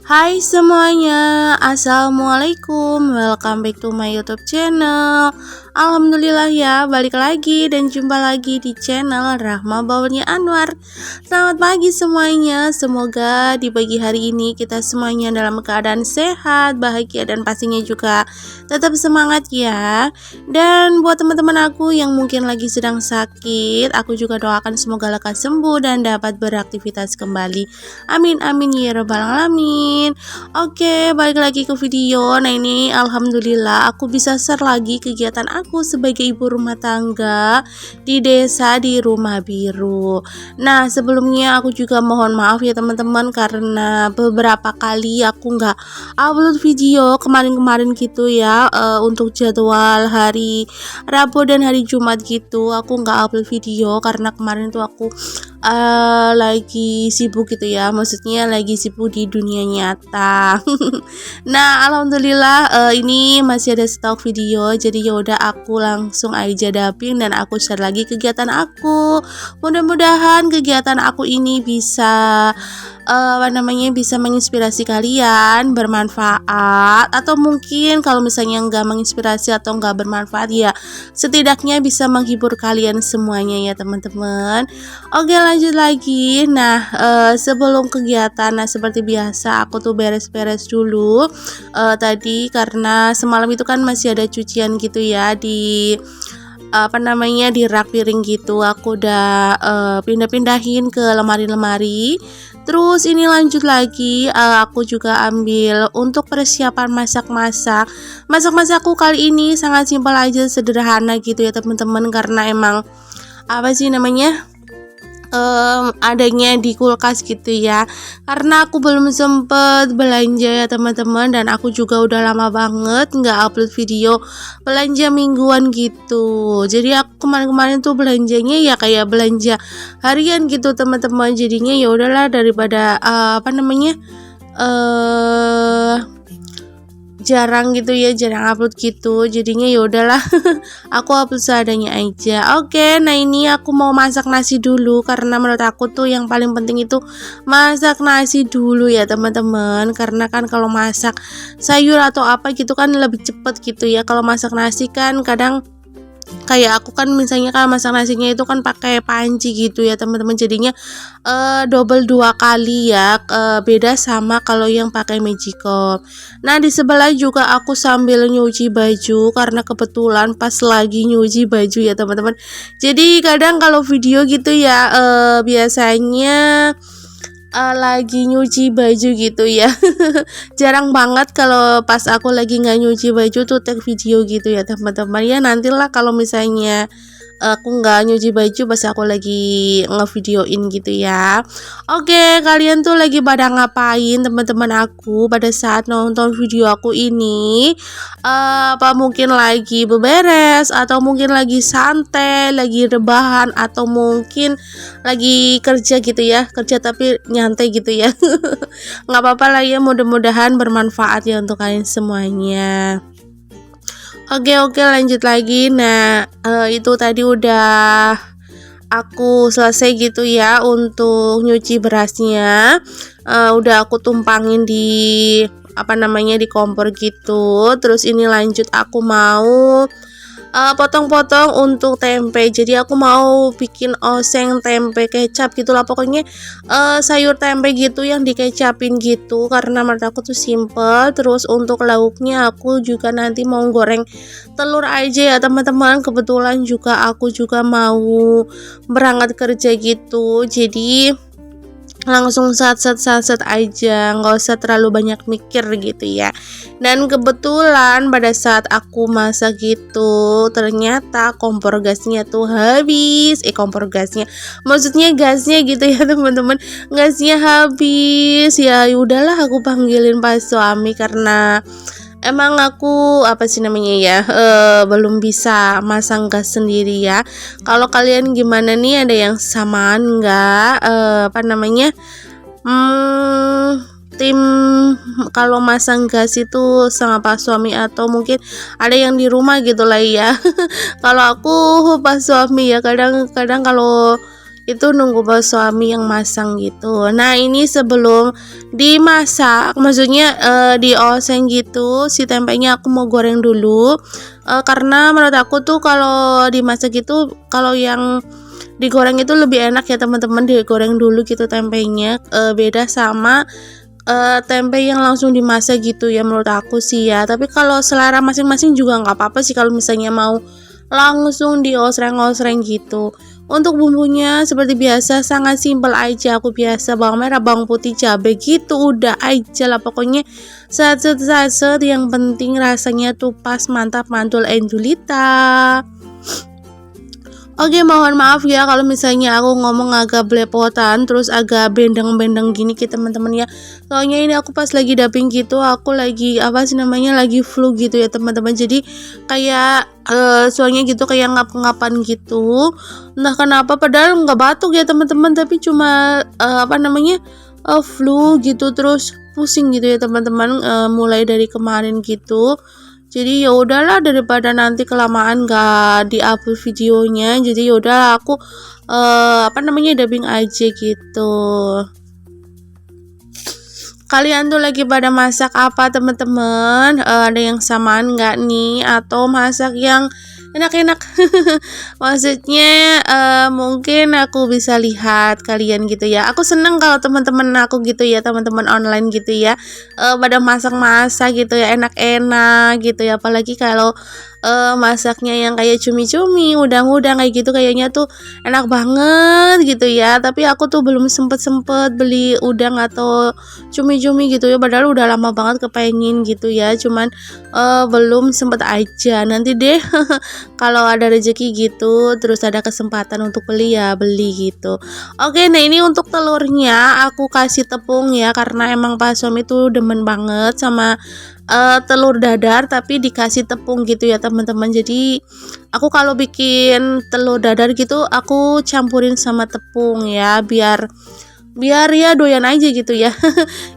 Hai semuanya, assalamualaikum, welcome back to my YouTube channel. Alhamdulillah ya, balik lagi dan jumpa lagi di channel Rahma Bawalnya Anwar. Selamat pagi semuanya, semoga di pagi hari ini kita semuanya dalam keadaan sehat, bahagia dan pastinya juga tetap semangat ya. Dan buat teman-teman aku yang mungkin lagi sedang sakit, aku juga doakan semoga lekas sembuh dan dapat beraktivitas kembali. Amin amin ya rabbal alamin. Oke, balik lagi ke video. Nah ini alhamdulillah aku bisa share lagi kegiatan aku sebagai ibu rumah tangga di desa di Rumah Biru. Nah sebelumnya aku juga mohon maaf ya teman-teman, karena beberapa kali aku nggak upload video kemarin-kemarin gitu ya. Untuk jadwal hari Rabu dan hari Jumat gitu aku nggak upload video karena kemarin tuh aku lagi sibuk gitu ya, maksudnya lagi sibuk di dunia nyata. Nah alhamdulillah ini masih ada stok video, jadi yaudah aku langsung aja dapin dan aku share lagi kegiatan aku. Mudah-mudahan kegiatan aku ini bisa bisa menginspirasi kalian, bermanfaat, atau mungkin kalau misalnya nggak menginspirasi atau nggak bermanfaat ya setidaknya bisa menghibur kalian semuanya ya teman-teman. Oke lanjut lagi. Nah sebelum kegiatan, nah seperti biasa aku tuh beres-beres dulu tadi, karena semalam itu kan masih ada cucian gitu ya di di rak piring gitu. Aku udah pindah-pindahin ke lemari-lemari. Terus ini lanjut lagi, aku juga ambil untuk persiapan masak-masak. Masak-masakku kali ini sangat simpel aja, sederhana gitu ya teman-teman, karena emang adanya di kulkas gitu ya, karena aku belum sempet belanja ya teman-teman, dan aku juga udah lama banget nggak upload video belanja mingguan gitu. Jadi aku kemarin-kemarin tuh belanjanya ya kayak belanja harian gitu teman-teman, jadinya ya udahlah daripada jarang gitu ya, jarang upload gitu, jadinya ya udahlah aku upload seadanya aja. Oke, nah ini aku mau masak nasi dulu, karena menurut aku tuh yang paling penting itu masak nasi dulu ya teman-teman, karena kan kalau masak sayur atau apa gitu kan lebih cepet gitu ya. Kalau masak nasi kan kadang kayak aku kan misalnya kalau masak nasinya itu kan pakai panci gitu ya teman-teman, jadinya double 2 kali ya, beda sama kalau yang pakai magicom. Nah di sebelah juga aku sambil nyuci baju, karena kebetulan pas lagi nyuci baju ya teman-teman. Jadi kadang kalau video gitu ya biasanya lagi nyuci baju gitu ya. Jarang banget kalau pas aku lagi nggak nyuci baju tuh take video gitu ya teman-teman. Ya nantilah kalau misalnya aku nggak nyuci baju pas aku lagi ngevideoin gitu ya. Oke, kalian tuh lagi pada ngapain teman-teman aku pada saat nonton video aku ini? Apa mungkin lagi beberes, atau mungkin lagi santai, lagi rebahan, atau mungkin lagi kerja gitu ya, kerja tapi nyantai gitu ya. Nggak apa-apa lah ya, mudah-mudahan bermanfaat ya untuk kalian semuanya. Oke lanjut lagi. Nah itu tadi udah aku selesai gitu ya untuk nyuci berasnya. Udah aku tumpangin di di kompor gitu. Terus ini lanjut aku mau potong-potong untuk tempe. Jadi aku mau bikin oseng tempe kecap gitulah, pokoknya sayur tempe gitu yang dikecapin gitu, karena menurut aku tuh simple. Terus untuk lauknya aku juga nanti mau goreng telur aja ya teman-teman. Kebetulan juga aku juga mau berangkat kerja gitu, jadi langsung sat aja, nggak usah terlalu banyak mikir gitu ya. Dan kebetulan pada saat aku masak gitu ternyata kompor gasnya tuh habis, maksudnya gasnya gitu ya teman-teman, gasnya habis. Ya udahlah aku panggilin Pak suami, karena emang aku belum bisa masang gas sendiri ya. Kalau kalian gimana nih, ada yang samaan nggak tim kalau masang gas itu sama pas suami, atau mungkin ada yang di rumah gitu lah ya. Kalau aku pas suami ya, kadang-kadang kalau itu nunggu bos suami yang masang gitu. Nah ini sebelum dimasak, maksudnya dioseng gitu si tempenya, aku mau goreng dulu. Karena menurut aku tuh kalau dimasak gitu, kalau yang digoreng itu lebih enak ya teman-teman, digoreng dulu gitu tempenya. Beda sama tempe yang langsung dimasak gitu ya menurut aku sih ya. Tapi kalau selera masing-masing juga nggak apa-apa sih kalau misalnya mau langsung diosreng-osreng gitu. Untuk bumbunya seperti biasa sangat simpel aja, aku biasa bawang merah, bawang putih, cabai gitu udah aja lah pokoknya. Set yang penting rasanya tuh pas, mantap mantul endulita. Oke, mohon maaf ya kalau misalnya aku ngomong agak belepotan, terus agak bendeng-bendeng gini ke teman-teman ya. Soalnya ini aku pas lagi daping gitu, aku lagi apa sih namanya, lagi flu gitu ya teman-teman. Jadi kayak soalnya gitu kayak ngap-ngapan gitu. Entah kenapa, padahal nggak batuk ya teman-teman, tapi cuma apa namanya, flu gitu, terus pusing gitu ya teman-teman, mulai dari kemarin gitu. Jadi ya udahlah, daripada nanti kelamaan gak di-upload videonya, jadi ya udahlah aku apa namanya, dubbing aja gitu. Kalian tuh lagi pada masak apa teman-teman? Ada yang samaan nggak nih? Atau masak yang enak-enak? Maksudnya mungkin aku bisa lihat kalian gitu ya. Aku seneng kalau teman-teman aku gitu ya, teman-teman online gitu ya, pada masak-masak gitu ya, enak-enak gitu ya. Apalagi kalau masaknya yang kayak cumi-cumi, udang-udang kayak gitu, kayaknya tuh enak banget gitu ya. Tapi aku tuh belum sempet beli udang atau cumi-cumi gitu ya, padahal udah lama banget kepengen gitu ya, cuman belum sempet aja. Nanti deh kalau ada rezeki gitu, terus ada kesempatan untuk beli ya beli gitu. Oke, nah ini untuk telurnya aku kasih tepung ya, karena emang Pak suami tuh demen banget sama telur dadar tapi dikasih tepung gitu ya teman-teman. Jadi aku kalau bikin telur dadar gitu aku campurin sama tepung ya, biar ya doyan aja gitu ya.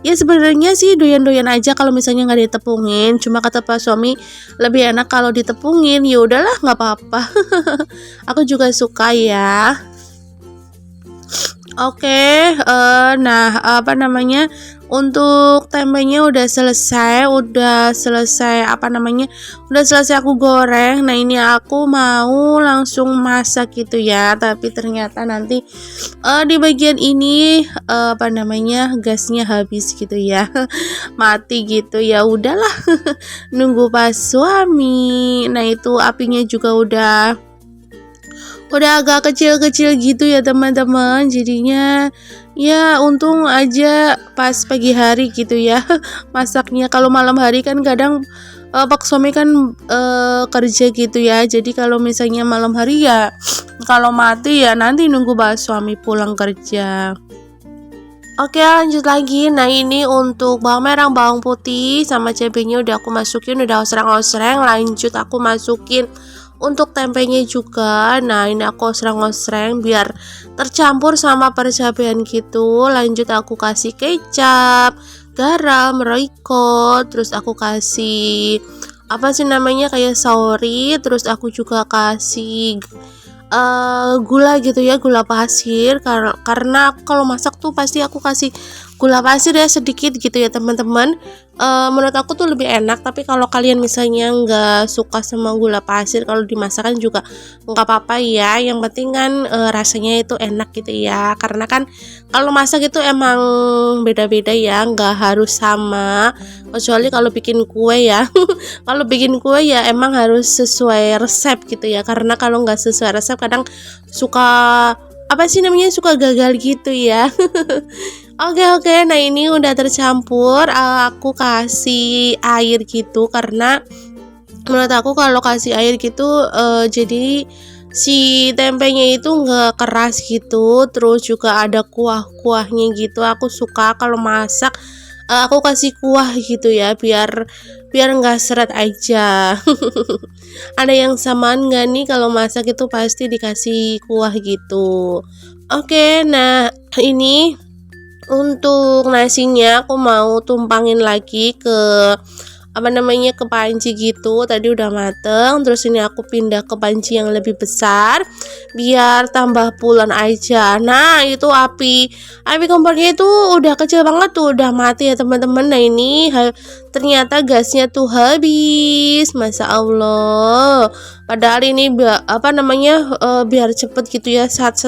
Ya sebenarnya sih doyan-doyan aja kalau misalnya nggak ditepungin, cuma kata Pak suami lebih enak kalau ditepungin. Ya udahlah, nggak apa-apa. Aku juga suka ya. Oke, nah apa namanya, untuk tempenya udah selesai apa namanya, udah selesai aku goreng. Nah ini aku mau langsung masak gitu ya, tapi ternyata nanti di bagian ini apa namanya, gasnya habis gitu ya. Mati gitu, ya udahlah. Nunggu pas suami. Nah itu apinya juga udah agak kecil-kecil gitu ya teman-teman, jadinya ya untung aja pas pagi hari gitu ya masaknya. Kalau malam hari kan kadang Pak suami kan kerja gitu ya, jadi kalau misalnya malam hari ya kalau mati ya nanti nunggu Pak suami pulang kerja. Oke, lanjut lagi. Nah ini untuk bawang merah, bawang putih sama cabenya udah aku masukin, udah osreng-osreng. Lanjut aku masukin untuk tempenya juga. Nah ini aku osreng-osreng biar tercampur sama percabean gitu. Lanjut aku kasih kecap, garam, royco, terus aku kasih apa sih namanya, kayak saori. Terus aku juga kasih gula gitu ya, gula pasir, karena kalau masak tuh pasti aku kasih gula pasir ya sedikit gitu ya teman-teman. Menurut aku tuh lebih enak, tapi kalau kalian misalnya nggak suka sama gula pasir kalau dimasakan juga nggak apa-apa ya, yang penting kan rasanya itu enak gitu ya, karena kan kalau masak itu emang beda-beda ya, nggak harus sama, kecuali kalau bikin kue ya. Kalau bikin kue ya emang harus sesuai resep gitu ya, karena kalau nggak sesuai resep kadang suka apa sih namanya, suka gagal gitu ya. Oke, nah ini udah tercampur, aku kasih air gitu, karena menurut aku kalau kasih air gitu jadi si tempenya itu nggak keras gitu, terus juga ada kuah-kuahnya gitu. Aku suka kalau masak aku kasih kuah gitu ya, biar nggak seret aja. Ada yang samaan nggak nih, kalau masak itu pasti dikasih kuah gitu. Oke, nah ini untuk nasinya aku mau tumpangin lagi ke apa namanya, ke panci gitu. Tadi udah mateng, terus ini aku pindah ke panci yang lebih besar biar tambah pulen aja. Nah, itu api kompornya itu udah kecil banget tuh, udah mati ya teman-teman. Nah, ini ternyata gasnya tuh habis. Masya Allah. Padahal ini biar cepet gitu ya, sat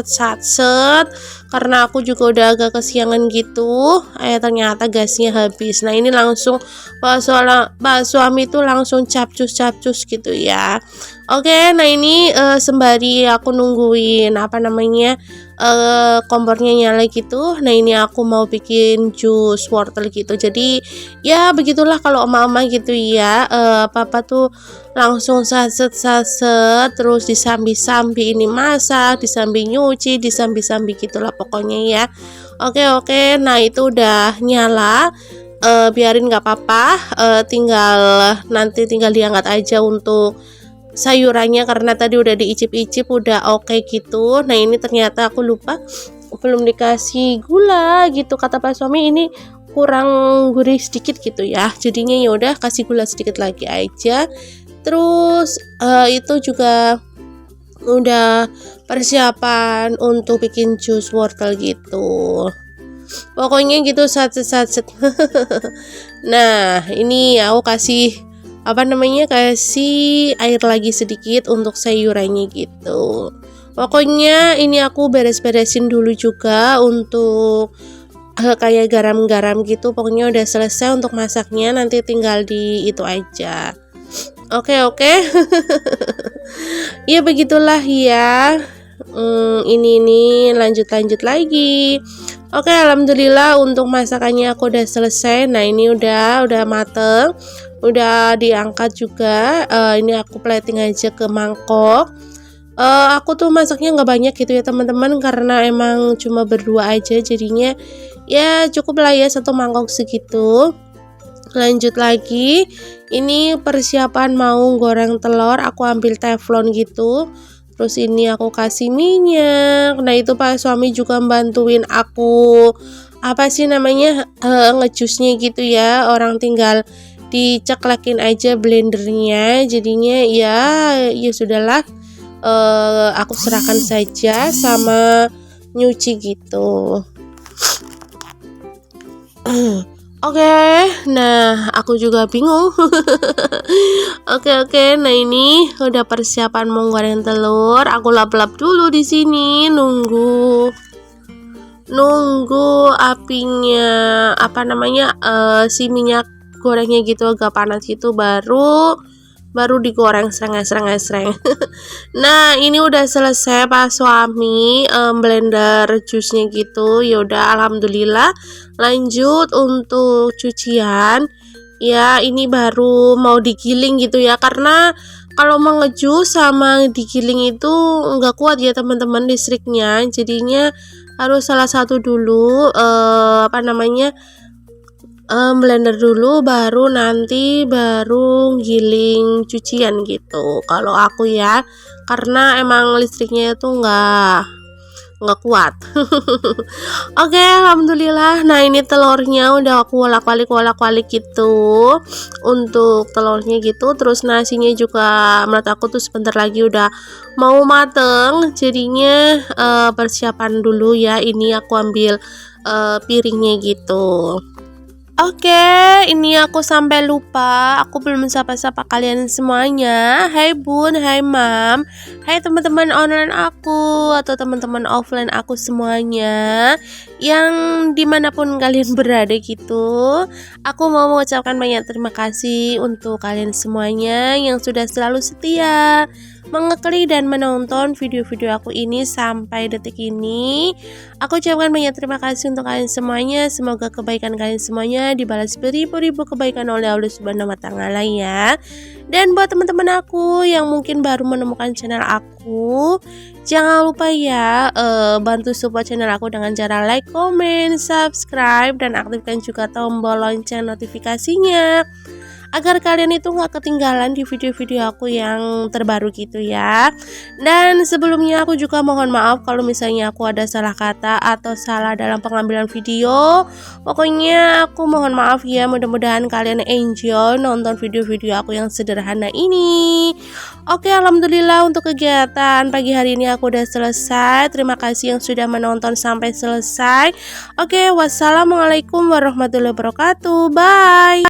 karena aku juga udah agak kesiangan gitu. Ternyata gasnya habis. Nah, ini langsung Pak suami tuh langsung capcus gitu ya. Oke, nah ini sembari aku nungguin kompornya nyala gitu. Nah, ini aku mau bikin jus wortel gitu. Jadi ya begitulah kalau emak-emak gitu ya. Papa tuh langsung saset terus disambi-sambi ini masak, disambi nyuci, disambi-sambi gitulah pokoknya ya. Oke, nah itu udah nyala. Biarin nggak apa-apa, nanti tinggal diangkat aja untuk sayurannya karena tadi udah diicip-icip udah oke gitu. Nah, ini ternyata aku lupa belum dikasih gula gitu, kata Pak suami ini kurang gurih sedikit gitu ya, jadinya ya udah kasih gula sedikit lagi aja. Terus itu juga udah persiapan untuk bikin jus wortel gitu. Pokoknya gitu satset. Nah, ini aku kasih kasih air lagi sedikit untuk sayurannya gitu. Pokoknya ini aku beres-beresin dulu juga untuk kayak garam-garam gitu. Pokoknya udah selesai untuk masaknya, nanti tinggal di itu aja. Oke. Ya begitulah ya. Ini lanjut lagi. Oke, alhamdulillah untuk masakannya aku udah selesai. Nah, ini udah mateng, udah diangkat juga. Ini aku plating aja ke mangkok. Aku tuh masaknya nggak banyak gitu ya teman-teman, karena emang cuma berdua aja, jadinya ya cukup lah ya satu mangkok segitu. Lanjut lagi, ini persiapan mau goreng telur. Aku ambil teflon gitu. Terus ini aku kasih minyak. Nah, itu Pak suami juga bantuin aku ngejusnya gitu ya. Orang tinggal diceklekin aja blendernya. Jadinya ya sudahlah. Aku serahkan saja sama nyuci gitu. Oke, nah aku juga bingung. Oke, nah ini udah persiapan mau goreng telur. Aku lap-lap dulu di sini, nunggu apinya si minyak gorengnya gitu agak panas gitu, baru digoreng sereng. Nah, ini udah selesai Pak suami blender jusnya gitu. Yaudah, alhamdulillah. Lanjut untuk cucian. Ya, ini baru mau digiling gitu ya, karena kalau mau ngejus sama digiling itu nggak kuat ya teman-teman listriknya. Jadinya harus salah satu dulu blender dulu, baru giling cucian gitu kalau aku ya, karena emang listriknya itu nggak kuat. Oke, alhamdulillah. Nah, ini telurnya udah aku walak-walik gitu untuk telurnya gitu. Terus nasinya juga menurut aku tuh sebentar lagi udah mau mateng, jadinya persiapan dulu ya. Ini aku ambil piringnya gitu. Oke, ini aku sampai lupa. Aku belum sapa-sapa kalian semuanya. Hai Bun, hai Mam, hai teman-teman online aku atau teman-teman offline aku semuanya, yang dimanapun kalian berada gitu. Aku mau mengucapkan banyak terima kasih untuk kalian semuanya yang sudah selalu setia mengeklik dan menonton video-video aku ini sampai detik ini. Aku ucapkan banyak terima kasih untuk kalian semuanya. Semoga kebaikan kalian semuanya dibalas beribu-ribu kebaikan oleh Allah Subhanahu wa Ta'ala ya. Dan buat teman-teman aku yang mungkin baru menemukan channel aku, jangan lupa ya bantu support channel aku dengan cara like, comment, subscribe, dan aktifkan juga tombol lonceng notifikasinya agar kalian itu nggak ketinggalan di video-video aku yang terbaru gitu ya. Dan sebelumnya aku juga mohon maaf kalau misalnya aku ada salah kata atau salah dalam pengambilan video. Pokoknya aku mohon maaf ya, mudah-mudahan kalian enjoy nonton video-video aku yang sederhana ini. Oke, alhamdulillah untuk kegiatan pagi hari ini aku udah selesai. Terima kasih yang sudah menonton sampai selesai. Oke, wassalamualaikum warahmatullahi wabarakatuh. Bye.